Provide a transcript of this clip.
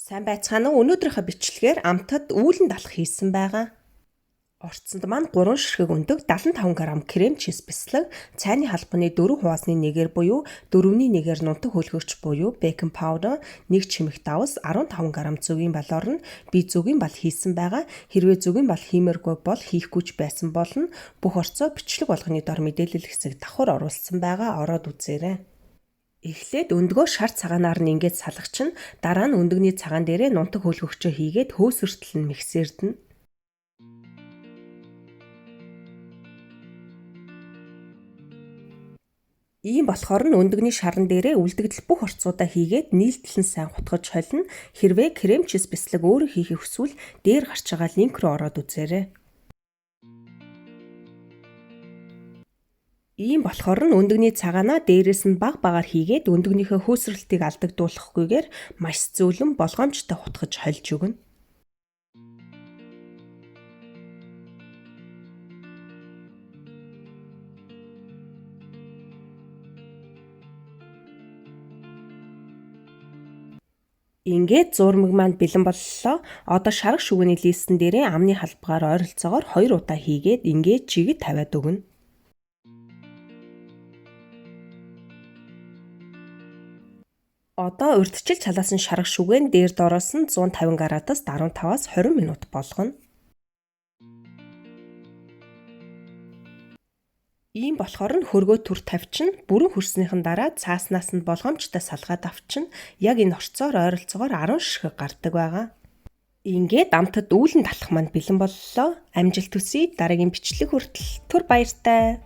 Сайн байцгаана уу? Өнөөдрийнхөө бичлэгээр амтад үүлэн далах хийсэн байгаа. Орцонд маань 3 ширхэг өндөг 75 г крем чиз бэслэг, цайны халбаны 4 хуваасны 1-ээр буюу 4-ний 1-ээр нунтаг хөлгөгч буюу бэкинг паудер, 1 чимэг давс, 15 г зүгийн балоор нь би зүгийн бал хийсэн байгаа. Хэрвээ зүгийн бал хиймээргүй бол хийхгүйч байсан болно. Бүх орцоо бичлэг болгоны дор мэдээлэл хэсэг давхар оруулсан байгаа. Ороод үзээрэй. Эхлээд өндгөө шар цагаанаар нь ингээд салгачин, дараа нь өндөгний цагаан дээрээ нунтаг хөлгөгчөө хийгээд хөөсөртөл нь миксердэнэ. Ийм болохоор нь өндөгний шаран дээрээ үлдэгдэл бүх орцуудаа хийгээд нийлдэл нь сайн хутгаж холино. Хэрвээ крем чиз бэслэг өөрөө хийхийг хүсвэл дээр гарч байгаа линк руу ороод үзээрэй. Ийм болохоор нь өндөгний цагаанаа дээрээс нь баг багаар хийгээд өндөгнийхөө хөөсрөлтийг алдагдуулахгүйгээр маш зөөлөн болгоомжтой хутгаж хольж өгнө. Ингээд зурмаг маань бэлэн боллоо. Одоо шарах шүгэний листэн дээрээ амны халбгаар ойролцоогоор 2 удаа хийгээд ингээд чигэд тавиад өгнө. Одоо урьдчилж халаасан шарах шүгээн дээр доороос нь 150 градус 15-аас 20 минут болгоно. Ийм болохоор нь хөргөө төр тавьчин, бүрэн хөрснийхэн дараа цааснаас нь болгоомжтой салгаад авчин, яг энэ орцоор ойролцоогоор 10 ширхэг гардаг байгаа. Ингээд амтад үүлэн талах маань бэлэн боллоо. Амжилт хүсье. Дараагийн бичлэг хүртэл түр баяртай.